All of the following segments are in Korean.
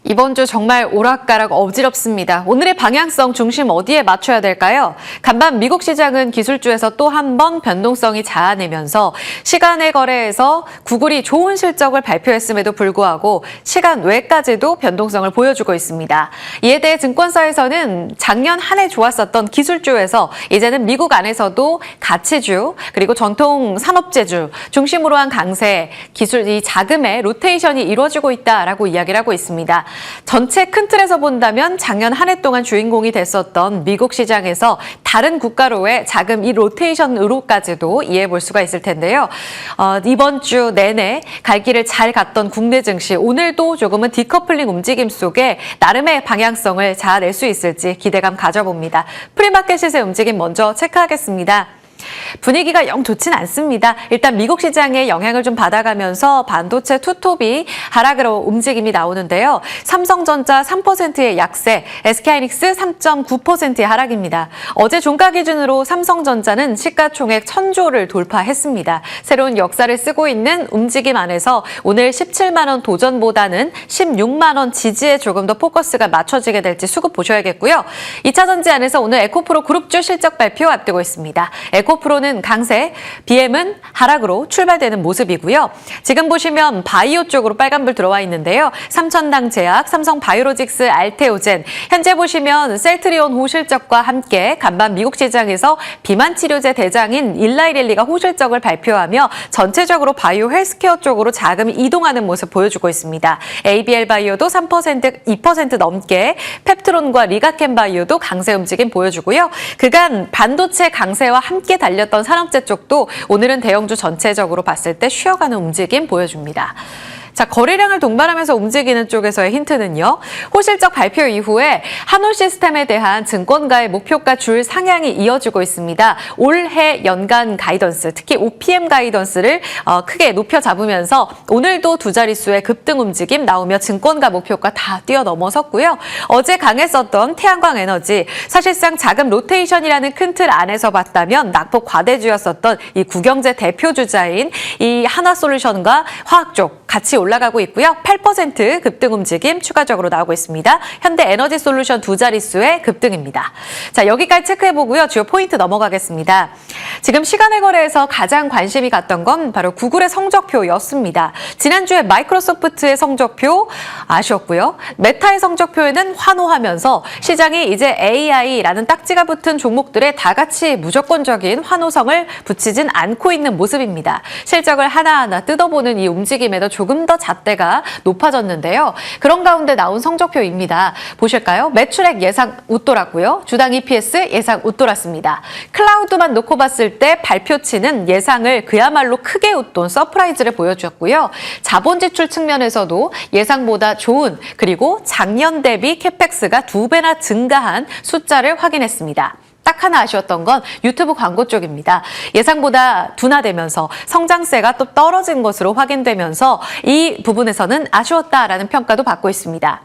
이번 주 정말 오락가락 어지럽습니다. 오늘의 방향성 중심 어디에 맞춰야 될까요? 간밤 미국 시장은 기술주에서 또 한 번 변동성이 자아내면서 시간의 거래에서 구글이 좋은 실적을 발표했음에도 불구하고 시간 외까지도 변동성을 보여주고 있습니다. 이에 대해 증권사에서는 작년 한 해 좋았었던 기술주에서 이제는 미국 안에서도 가치주 그리고 전통 산업재주 중심으로 한 강세, 이 자금의 로테이션이 이루어지고 있다라고 이야기를 하고 있습니다. 전체 큰 틀에서 본다면 작년 한 해 동안 주인공이 됐었던 미국 시장에서 다른 국가로의 자금 이 로테이션으로까지도 이해해 볼 수가 있을 텐데요. 이번 주 내내 갈 길을 잘 갔던 국내 증시 오늘도 조금은 디커플링 움직임 속에 나름의 방향성을 자아낼 수 있을지 기대감 가져봅니다. 프리마켓 시세 움직임 먼저 체크하겠습니다. 분위기가 영 좋진 않습니다. 일단 미국 시장에 영향을 좀 받아가면서 반도체 투톱이 하락으로 움직임이 나오는데요. 삼성전자 3%의 약세, SK하이닉스 3.9%의 하락입니다. 어제 종가 기준으로 삼성전자는 시가총액 1,000조를 돌파했습니다. 새로운 역사를 쓰고 있는 움직임 안에서 오늘 17만 원 도전보다는 16만 원 지지에 조금 더 포커스가 맞춰지게 될지 수급 보셔야겠고요. 2차 전지 안에서 오늘 에코프로 그룹주 실적 발표 앞두고 있습니다. 에코프로는 강세, BM은 하락으로 출발되는 모습이고요. 지금 보시면 바이오 쪽으로 빨간불 들어와 있는데요. 삼천당제약, 삼성바이오로직스, 알테오젠. 현재 보시면 셀트리온 호실적과 함께 간밤 미국 시장에서 비만 치료제 대장인 일라이릴리가 호실적을 발표하며 전체적으로 바이오 헬스케어 쪽으로 자금이 이동하는 모습 보여주고 있습니다. ABL 바이오도 3%, 2% 넘게, 펩트론과 리가켄 바이오도 강세 움직임 보여주고요. 그간 반도체 강세와 함께 달렸던 산업재 쪽도 오늘은 대형주 전체적으로 봤을 때 쉬어가는 움직임 보여줍니다. 자, 거래량을 동반하면서 움직이는 쪽에서의 힌트는요. 호실적 발표 이후에 한올시스템에 대한 증권가의 목표가 줄 상향이 이어지고 있습니다. 올해 연간 가이던스, 특히 OPM 가이던스를 크게 높여 잡으면서 오늘도 두 자릿수의 급등 움직임 나오며 증권가 목표가 다 뛰어넘어섰고요. 어제 강했었던 태양광 에너지, 사실상 자금 로테이션이라는 큰 틀 안에서 봤다면 낙폭 과대주였었던 이 구경제 대표 주자인 이 하나솔루션과 화학 쪽 같이 올라가고 있고요. 8% 급등 움직임 추가적으로 나오고 있습니다. 현대에너지솔루션 두 자릿수의 급등입니다. 자, 여기까지 체크해보고요. 주요 포인트 넘어가겠습니다. 지금 시간의 거래에서 가장 관심이 갔던 건 바로 구글의 성적표였습니다. 지난주에 마이크로소프트의 성적표 아쉬웠고요. 메타의 성적표에는 환호하면서 시장이 이제 AI라는 딱지가 붙은 종목들에 다 같이 무조건적인 환호성을 붙이진 않고 있는 모습입니다. 실적을 하나하나 뜯어보는 이 움직임에도 조금 더 잣대가 높아졌는데요. 그런 가운데 나온 성적표입니다. 보실까요? 매출액 예상 웃돌았고요. 주당 EPS 예상 웃돌았습니다. 클라우드만 놓고 봤을 때 발표치는 예상을 그야말로 크게 웃돈 서프라이즈를 보여주었고요. 자본 지출 측면에서도 예상보다 좋은 그리고 작년 대비 캐펙스가 2배나 증가한 숫자를 확인했습니다. 딱 하나 아쉬웠던 건 유튜브 광고 쪽입니다. 예상보다 둔화되면서 성장세가 또 떨어진 것으로 확인되면서 이 부분에서는 아쉬웠다라는 평가도 받고 있습니다.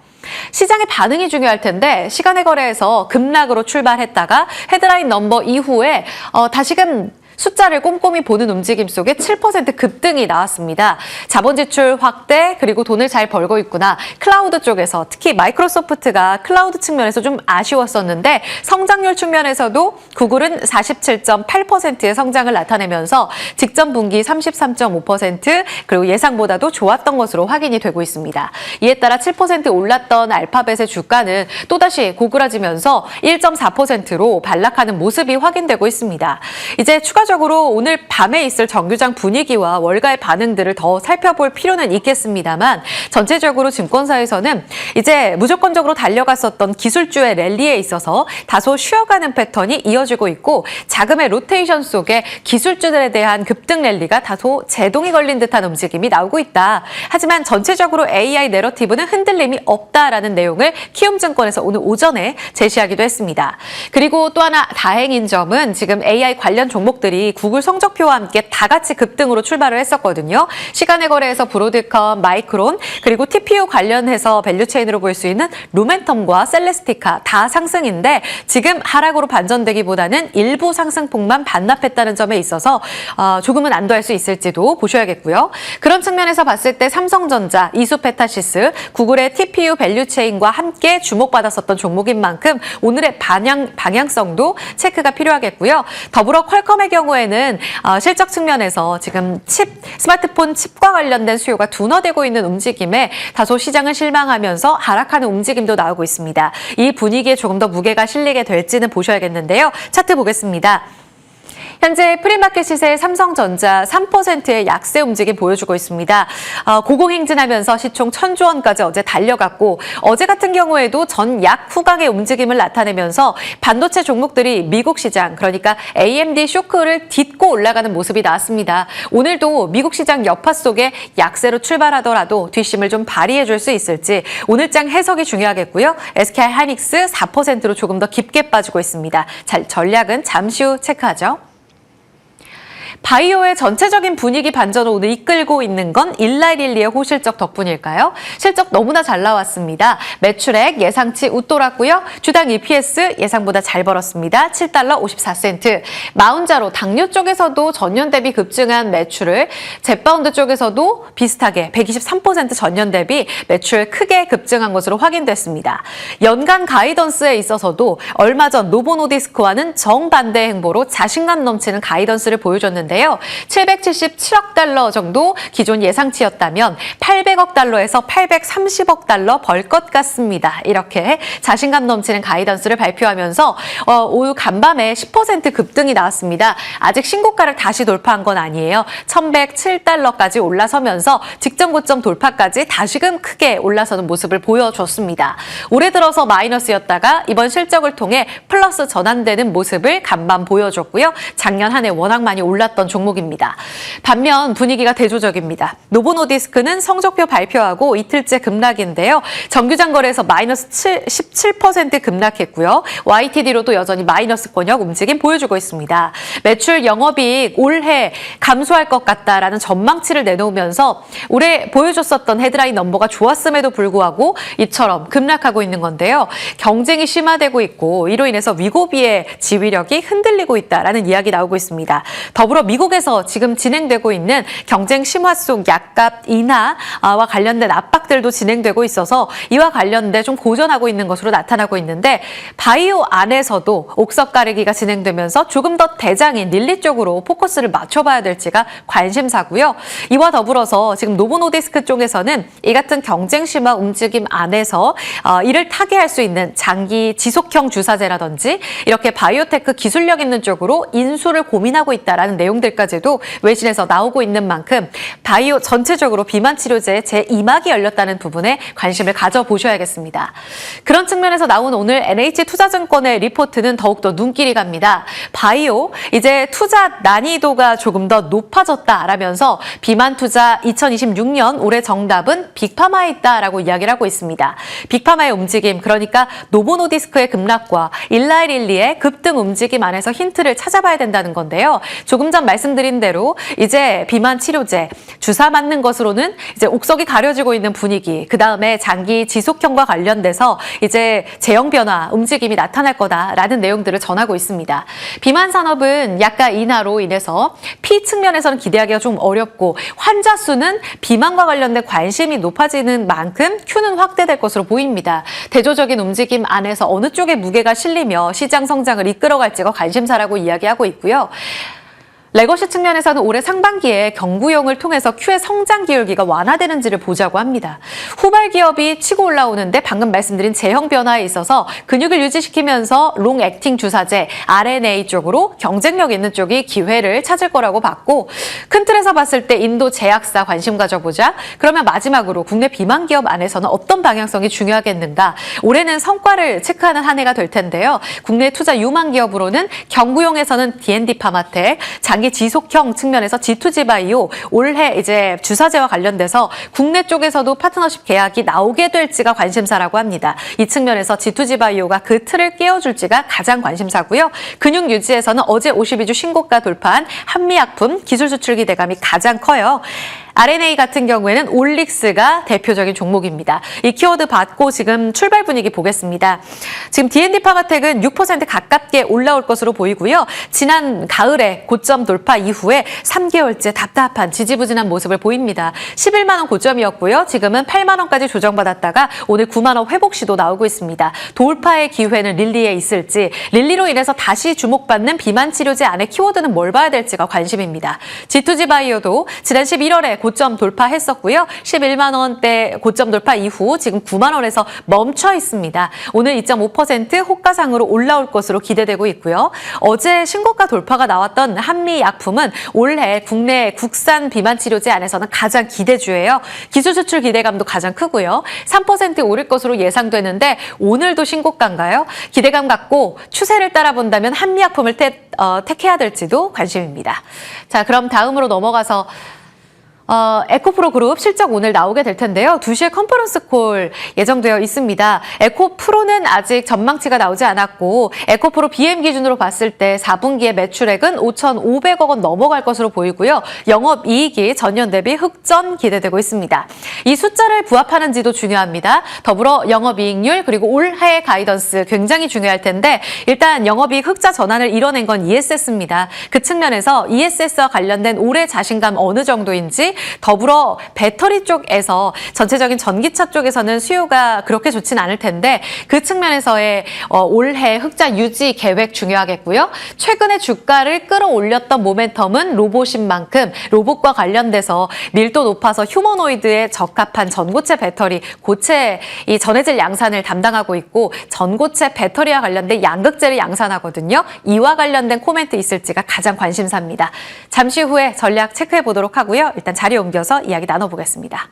시장의 반응이 중요할 텐데 시간의 거래에서 급락으로 출발했다가 헤드라인 넘버 이후에 다시금 숫자를 꼼꼼히 보는 움직임 속에 7% 급등이 나왔습니다. 자본 지출 확대 그리고 돈을 잘 벌고 있구나. 클라우드 쪽에서 특히 마이크로소프트가 클라우드 측면에서 좀 아쉬웠었는데 성장률 측면에서도 구글은 47.8%의 성장을 나타내면서 직전 분기 33.5% 그리고 예상보다도 좋았던 것으로 확인이 되고 있습니다. 이에 따라 7% 올랐던 알파벳의 주가는 또다시 고그라지면서 1.4%로 반락하는 모습이 확인되고 있습니다. 이제 추가적으로 오늘 밤에 있을 정규장 분위기와 월가의 반응들을 더 살펴볼 필요는 있겠습니다만 전체적으로 증권사에서는 이제 무조건적으로 달려갔었던 기술주의 랠리에 있어서 다소 쉬어가는 패턴이 이어지고 있고 자금의 로테이션 속에 기술주들에 대한 급등 랠리가 다소 제동이 걸린 듯한 움직임이 나오고 있다. 하지만 전체적으로 AI 내러티브는 흔들림이 없다라는 내용을 키움증권에서 오늘 오전에 제시하기도 했습니다. 그리고 또 하나 다행인 점은 지금 AI 관련 종목들이 종목들이 구글 성적표와 함께 다 같이 급등으로 출발을 했었거든요. 시간의 거래에서 브로드컴, 마이크론, 그리고 TPU 관련해서 밸류체인으로 볼 수 있는 루멘텀과 셀레스티카 다 상승인데 지금 하락으로 반전되기보다는 일부 상승폭만 반납했다는 점에 있어서 조금은 안도할 수 있을지도 보셔야겠고요. 그런 측면에서 봤을 때 삼성전자, 이수페타시스, 구글의 TPU 밸류체인과 함께 주목받았었던 종목인 만큼 오늘의 방향성도 체크가 필요하겠고요. 더불어 퀄컴의 경우에는 실적 측면에서 지금 스마트폰 칩과 관련된 수요가 둔화되고 있는 움직임에 다소 시장을 실망하면서 하락하는 움직임도 나오고 있습니다. 이 분위기에 조금 더 무게가 실리게 될지는 보셔야겠는데요. 차트 보겠습니다. 현재 프리마켓 시세 삼성전자 3%의 약세 움직임 보여주고 있습니다. 고공행진하면서 시총 1,000조 원까지 어제 달려갔고 어제 같은 경우에도 전약 후강의 움직임을 나타내면서 반도체 종목들이 미국 시장 그러니까 AMD 쇼크를 딛고 올라가는 모습이 나왔습니다. 오늘도 미국 시장 여파 속에 약세로 출발하더라도 뒷심을 좀 발휘해 줄 수 있을지 오늘장 해석이 중요하겠고요. SK 하이닉스 4%로 조금 더 깊게 빠지고 있습니다. 전략은 잠시 후 체크하죠. 바이오의 전체적인 분위기 반전을 오늘 이끌고 있는 건 일라이릴리의 호실적 덕분일까요? 실적 너무나 잘 나왔습니다. 매출액 예상치 웃돌았고요. 주당 EPS 예상보다 잘 벌었습니다. 7달러 54센트. 마운자로 당뇨 쪽에서도 전년 대비 급증한 매출을 젯바운드 쪽에서도 비슷하게 123% 전년 대비 매출 크게 급증한 것으로 확인됐습니다. 연간 가이던스에 있어서도 얼마 전 노보노디스크와는 정반대 행보로 자신감 넘치는 가이던스를 보여줬는데 777억 달러 정도 기존 예상치였다면 800억 달러에서 830억 달러 벌 것 같습니다. 이렇게 자신감 넘치는 가이던스를 발표하면서 오후 간밤에 10% 급등이 나왔습니다. 아직 신고가를 다시 돌파한 건 아니에요. 1107달러까지 올라서면서 직전 고점 돌파까지 다시금 크게 올라서는 모습을 보여줬습니다. 올해 들어서 마이너스였다가 이번 실적을 통해 플러스 전환되는 모습을 간밤 보여줬고요. 작년 한 해 워낙 많이 올랐던 종목입니다. 반면 분위기가 대조적입니다. 노보노디스크는 성적표 발표하고 이틀째 급락인데요. 정규장 거래에서 마이너스 17% 급락했고요. YTD로도 여전히 마이너스권역 움직임 보여주고 있습니다. 매출 영업이익 올해 감소할 것 같다라는 전망치를 내놓으면서 올해 보여줬었던 헤드라인 넘버가 좋았음에도 불구하고 이처럼 급락하고 있는 건데요. 경쟁이 심화되고 있고 이로 인해서 위고비의 지휘력이 흔들리고 있다라는 이야기 나오고 있습니다. 더불어 미국에서 지금 진행되고 있는 경쟁 심화 속 약값 인하와 관련된 압박들도 진행되고 있어서 이와 관련돼 좀 고전하고 있는 것으로 나타나고 있는데 바이오 안에서도 옥석 가리기가 진행되면서 조금 더 대장인 릴리 쪽으로 포커스를 맞춰봐야 될지가 관심사고요. 이와 더불어서 지금 노보노디스크 쪽에서는 이 같은 경쟁 심화 움직임 안에서 이를 타개할 수 있는 장기 지속형 주사제라든지 이렇게 바이오테크 기술력 있는 쪽으로 인수를 고민하고 있다라는 내용들까지도 외신에서 나오고 있는 만큼 바이오 전체적으로 비만 치료제의 제2막이 열렸다는 부분에 관심을 가져보셔야겠습니다. 그런 측면에서 나온 오늘 NH투자증권의 리포트는 더욱더 눈길이 갑니다. 바이오 이제 투자 난이도가 조금 더 높아졌다라면서 비만 투자 2026년 올해 정답은 빅파마에 있다라고 이야기를 하고 있습니다. 빅파마의 움직임 그러니까 노보노디스크의 급락과 일라이릴리의 급등 움직임 안에서 힌트를 찾아봐야 된다는 건데요. 조금 전 말씀드린 대로 이제 비만 치료제 주사 맞는 것으로는 이제 옥석이 가려지고 있는 분위기 그 다음에 장기 지속형과 관련돼서 이제 제형 변화 움직임이 나타날 거다라는 내용들을 전하고 있습니다. 비만 산업은 약가 인하로 인해서 피 측면에서는 기대하기가 좀 어렵고 환자 수는 비만과 관련된 관심이 높아지는 만큼 Q는 확대될 것으로 보입니다. 대조적인 움직임 안에서 어느 쪽에 무게가 실리며 시장 성장을 이끌어갈지가 관심사라고 이야기하고 있고요. 레거시 측면에서는 올해 상반기에 경구용을 통해서 Q의 성장 기울기가 완화되는지를 보자고 합니다. 후발 기업이 치고 올라오는데 방금 말씀드린 제형 변화에 있어서 근육을 유지시키면서 롱 액팅 주사제, RNA 쪽으로 경쟁력 있는 쪽이 기회를 찾을 거라고 봤고 큰 틀에서 봤을 때 인도 제약사 관심 가져보자. 그러면 마지막으로 국내 비만 기업 안에서는 어떤 방향성이 중요하겠는가. 올해는 성과를 체크하는 한 해가 될 텐데요. 국내 투자 유망 기업으로는 경구용에서는 D&D 파마텍, 장기 지속형 측면에서 G2G 바이오 올해 이제 주사제와 관련돼서 국내 쪽에서도 파트너십 계약이 나오게 될지가 관심사라고 합니다. 이 측면에서 G2G 바이오가 그 틀을 깨워줄지가 가장 관심사고요. 근육 유지에서는 어제 52주 신고가 돌파한 한미약품 기술 수출 기대감이 가장 커요. RNA 같은 경우에는 올릭스가 대표적인 종목입니다. 이 키워드 받고 지금 출발 분위기 보겠습니다. 지금 D&D 파마텍은 6% 가깝게 올라올 것으로 보이고요. 지난 가을에 고점 돌파 이후에 3개월째 답답한 지지부진한 모습을 보입니다. 11만 원 고점이었고요. 지금은 8만 원까지 조정받았다가 오늘 9만 원 회복 시도 나오고 있습니다. 돌파의 기회는 릴리에 있을지, 릴리로 인해서 다시 주목받는 비만 치료제 안에 키워드는 뭘 봐야 될지가 관심입니다. G2G 바이오도 지난 11월에 고점 돌파했었고요. 11만 원대 고점 돌파 이후 지금 9만 원에서 멈춰 있습니다. 오늘 2.5% 호가상으로 올라올 것으로 기대되고 있고요. 어제 신고가 돌파가 나왔던 한미약품은 올해 국내 국산 비만 치료제 안에서는 가장 기대주예요. 기술 수출 기대감도 가장 크고요. 3% 오를 것으로 예상되는데 오늘도 신고가인가요? 기대감 갖고 추세를 따라본다면 한미약품을 택해야 될지도 관심입니다. 자, 그럼 다음으로 넘어가서 에코프로 그룹 실적 오늘 나오게 될 텐데요. 2시에 컨퍼런스 콜 예정되어 있습니다. 에코프로는 아직 전망치가 나오지 않았고 에코프로 BM 기준으로 봤을 때 4분기의 매출액은 5,500억 원 넘어갈 것으로 보이고요. 영업이익이 전년 대비 흑전 기대되고 있습니다. 이 숫자를 부합하는지도 중요합니다. 더불어 영업이익률 그리고 올해 가이던스 굉장히 중요할 텐데 일단 영업이익 흑자 전환을 이뤄낸 건 ESS입니다. 그 측면에서 ESS와 관련된 올해 자신감 어느 정도인지 더불어 배터리 쪽에서 전체적인 전기차 쪽에서는 수요가 그렇게 좋진 않을 텐데 그 측면에서의 올해 흑자 유지 계획 중요하겠고요. 최근에 주가를 끌어올렸던 모멘텀은 로봇인 만큼 로봇과 관련돼서 밀도 높아서 휴머노이드에 적합한 전고체 배터리, 고체 이 전해질 양산을 담당하고 있고 전고체 배터리와 관련된 양극재를 양산하거든요. 이와 관련된 코멘트 있을지가 가장 관심사입니다. 잠시 후에 전략 체크해 보도록 하고요. 일단 자리 옮겨서 이야기 나눠보겠습니다.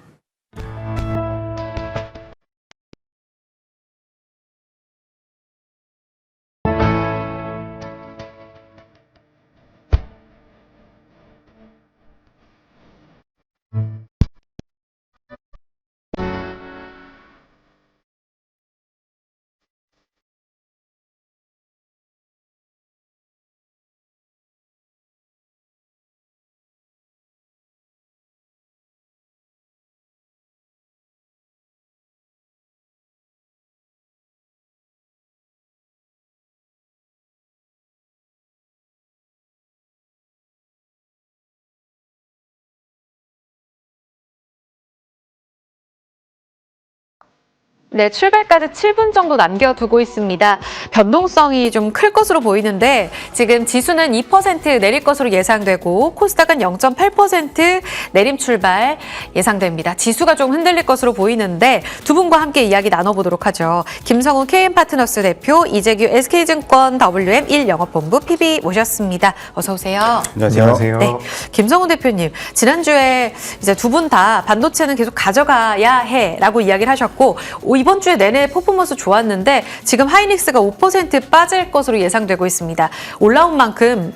네, 출발까지 7분 정도 남겨두고 있습니다. 변동성이 좀 클 것으로 보이는데 지금 지수는 2% 내릴 것으로 예상되고 코스닥은 0.8% 내림 출발 예상됩니다. 지수가 좀 흔들릴 것으로 보이는데 두 분과 함께 이야기 나눠보도록 하죠. 김성훈 KM파트너스 대표, 이재규 SK증권 WM1 영업본부 PB 모셨습니다. 어서 오세요. 안녕하세요. 네, 김성훈 대표님, 지난주에 이제 두 분 다 반도체는 계속 가져가야 해라고 이야기를 하셨고 이번 주에 내내 퍼포먼스 좋았는데 지금 하이닉스가 5% 빠질 것으로 예상되고 있습니다. 올라온 만큼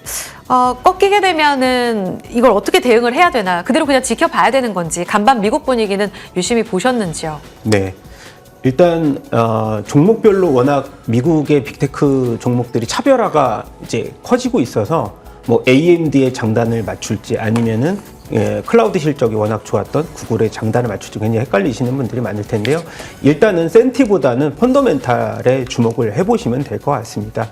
꺾이게 되면은 이걸 어떻게 대응을 해야 되나, 그대로 그냥 지켜봐야 되는 건지, 간밤 미국 분위기는 유심히 보셨는지요? 네. 일단 종목별로 워낙 미국의 빅테크 종목들이 차별화가 이제 커지고 있어서 뭐 AMD의 장단을 맞출지 아니면은 클라우드 실적이 워낙 좋았던 구글의 장단을 맞출지 굉장히 헷갈리시는 분들이 많을 텐데요. 일단은 센티보다는 펀더멘탈에 주목을 해보시면 될 것 같습니다.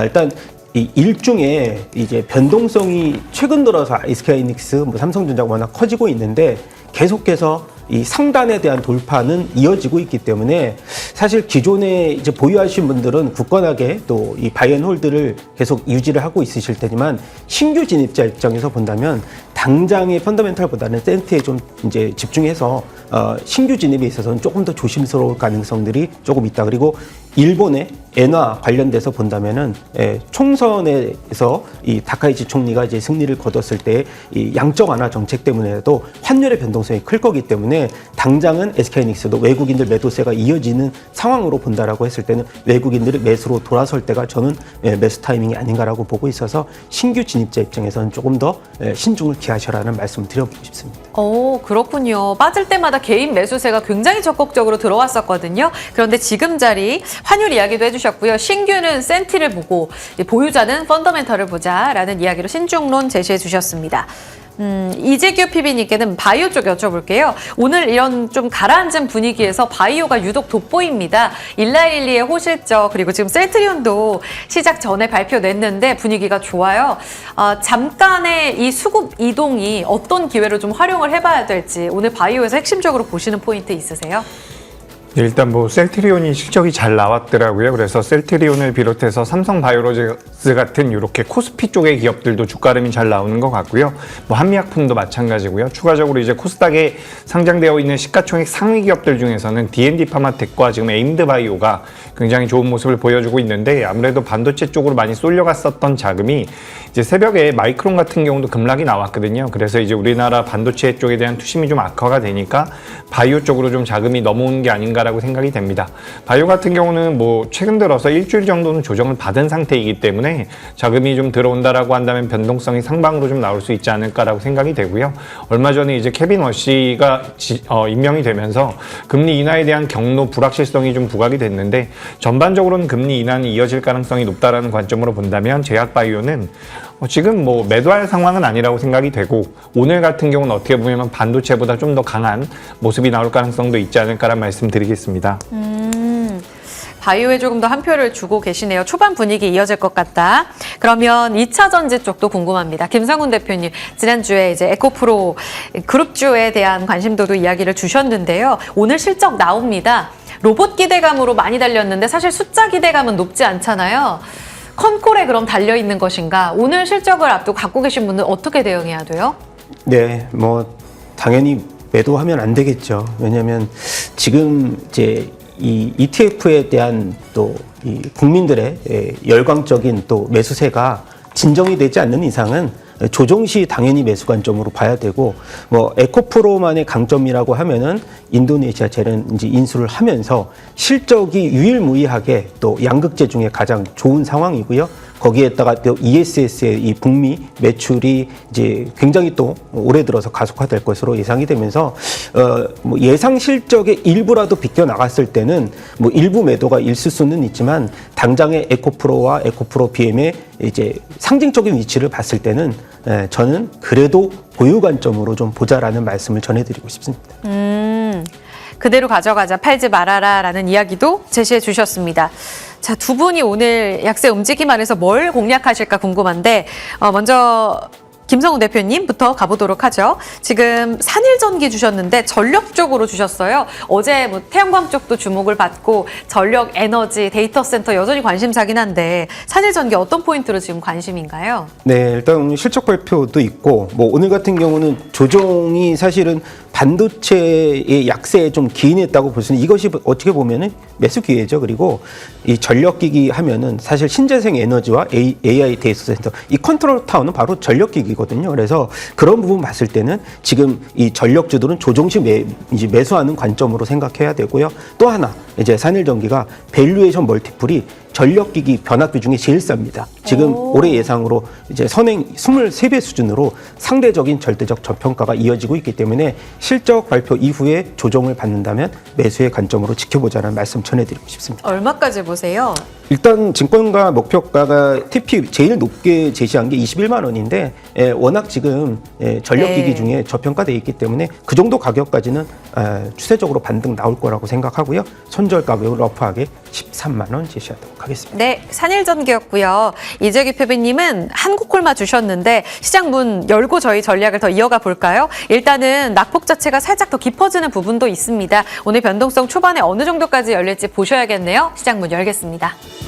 일단 이 일종의 이제 변동성이 최근 들어서 SK하이닉스, 뭐 삼성전자가 워낙 커지고 있는데 계속해서 이 상단에 대한 돌파는 이어지고 있기 때문에 사실 기존에 이제 보유하신 분들은 굳건하게 또 이 바이앤홀드를 계속 유지를 하고 있으실 테지만 신규 진입자 입장에서 본다면 당장의 펀더멘탈보다는 센트에 좀 이제 집중해서 신규 진입에 있어서는 조금 더 조심스러울 가능성들이 조금 있다. 그리고 일본의 엔화 관련돼서 본다면은 총선에서 이 다카이치 총리가 이제 승리를 거뒀을 때 이 양적 완화 정책 때문에도 환율의 변동성이 클 거기 때문에 당장은 SK하이닉스도 외국인들 매도세가 이어지는 상황으로 본다라고 했을 때는 외국인들이 매수로 돌아설 때가 저는 매수 타이밍이 아닌가라고 보고 있어서 신규 진입자 입장에서는 조금 더 신중을 기하셔라는 말씀을 드려보고 싶습니다. 오, 그렇군요. 빠질 때마다 개인 매수세가 굉장히 적극적으로 들어왔었거든요. 그런데 지금 자리 환율 이야기도 해주셨고요. 신규는 센티를 보고 보유자는 펀더멘털을 보자라는 이야기로 신중론 제시해 주셨습니다. 이재규 PB님께는 바이오 쪽 여쭤볼게요. 오늘 이런 좀 가라앉은 분위기에서 바이오가 유독 돋보입니다. 일라일리의 호실적 그리고 지금 셀트리온도 시작 전에 발표냈는데 분위기가 좋아요. 잠깐의 이 수급 이동이 어떤 기회로 좀 활용을 해봐야 될지 오늘 바이오에서 핵심적으로 보시는 포인트 있으세요? 일단 뭐 셀트리온이 실적이 잘 나왔더라고요. 그래서 셀트리온을 비롯해서 삼성바이오로직스 같은 이렇게 코스피 쪽의 기업들도 주가름이 잘 나오는 것 같고요. 뭐 한미약품도 마찬가지고요. 추가적으로 이제 코스닥에 상장되어 있는 시가총액 상위 기업들 중에서는 D&D 파마텍과 지금 에임드바이오가 굉장히 좋은 모습을 보여주고 있는데 아무래도 반도체 쪽으로 많이 쏠려갔었던 자금이 이제 새벽에 마이크론 같은 경우도 급락이 나왔거든요. 그래서 이제 우리나라 반도체 쪽에 대한 투심이 좀 악화가 되니까 바이오 쪽으로 좀 자금이 넘어오는 게 아닌가라고 생각이 됩니다. 바이오 같은 경우는 뭐 최근 들어서 일주일 정도는 조정을 받은 상태이기 때문에 자금이 좀 들어온다라고 한다면 변동성이 상방으로 좀 나올 수 있지 않을까라고 생각이 되고요. 얼마 전에 이제 케빈 워시가 임명이 되면서 금리 인하에 대한 경로 불확실성이 좀 부각이 됐는데 전반적으로는 금리 인하는 이어질 가능성이 높다라는 관점으로 본다면 제약바이오는 지금 뭐 매도할 상황은 아니라고 생각이 되고 오늘 같은 경우는 어떻게 보면 반도체보다 좀 더 강한 모습이 나올 가능성도 있지 않을까라는 말씀 드리겠습니다. 바이오에 조금 더 한 표를 주고 계시네요. 초반 분위기 이어질 것 같다. 그러면 2차 전지 쪽도 궁금합니다. 김상훈 대표님, 지난주에 이제 에코프로 그룹주에 대한 관심도도 이야기를 주셨는데요. 오늘 실적 나옵니다. 로봇 기대감으로 많이 달렸는데 사실 숫자 기대감은 높지 않잖아요. 컨콜에 그럼 달려있는 것인가? 오늘 실적을 앞두고 갖고 계신 분은 어떻게 대응해야 돼요? 네, 뭐 당연히 매도하면 안 되겠죠. 왜냐하면 지금 이제 이 ETF에 대한 또 이 국민들의 열광적인 또 매수세가 진정이 되지 않는 이상은 조정 시 당연히 매수 관점으로 봐야 되고 뭐 에코프로만의 강점이라고 하면은 인도네시아 재련 이제 인수를 하면서 실적이 유일무이하게 또 양극재 중에 가장 좋은 상황이고요. 거기에다가 또 ESS의 이 북미 매출이 이제 굉장히 또 올해 들어서 가속화될 것으로 예상이 되면서 뭐 예상 실적의 일부라도 비껴 나갔을 때는 뭐 일부 매도가 있을 수는 있지만 당장의 에코프로와 에코프로 BM의 이제 상징적인 위치를 봤을 때는 저는 그래도 보유 관점으로 좀 보자라는 말씀을 전해드리고 싶습니다. 그대로 가져가자, 팔지 말아라라는 이야기도 제시해 주셨습니다. 자, 두 분이 오늘 약세 움직임 안에서 뭘 공략하실까 궁금한데 먼저 김성훈 대표님부터 가보도록 하죠. 지금 산일전기 주셨는데 전력 쪽으로 주셨어요. 어제 뭐 태양광 쪽도 주목을 받고 전력, 에너지, 데이터 센터 여전히 관심사긴 한데 산일전기 어떤 포인트로 지금 관심인가요? 네, 일단 오늘 실적 발표도 있고 뭐 오늘 같은 경우는 조정이 사실은 반도체의 약세에 좀 기인했다고 볼 수 있는 이것이 어떻게 보면은 매수 기회죠. 그리고 이 전력기기 하면은 사실 신재생 에너지와 AI 데이터 센터 이 컨트롤 타워는 바로 전력기기거든요. 그래서 그런 부분 봤을 때는 지금 이 전력주들은 조정시 이제 매수하는 관점으로 생각해야 되고요. 또 하나 이제 산일전기가 밸류에이션 멀티플이 전력기기 변압비 중에 제일 쌉니다. 지금 올해 예상으로 이제 선행 23배 수준으로 상대적인 절대적 저평가가 이어지고 있기 때문에 실적 발표 이후에 조정을 받는다면 매수의 관점으로 지켜보자는 말씀 전해드리고 싶습니다. 얼마까지 보세요? 일단 증권가 목표가가 TP 제일 높게 제시한 게 21만 원인데 워낙 지금 전력기기 중에 저평가되어 있기 때문에 그 정도 가격까지는 추세적으로 반등 나올 거라고 생각하고요. 손절 가격을 러프하게 13만 원 제시하도록 하겠습니다. 네, 산일전기였고요. 이재규 PB님은 한국콜마 주셨는데 시장 문 열고 저희 전략을 더 이어가 볼까요? 일단은 낙폭 자체가 살짝 더 깊어지는 부분도 있습니다. 오늘 변동성 초반에 어느 정도까지 열릴지 보셔야겠네요. 시장 문 열겠습니다.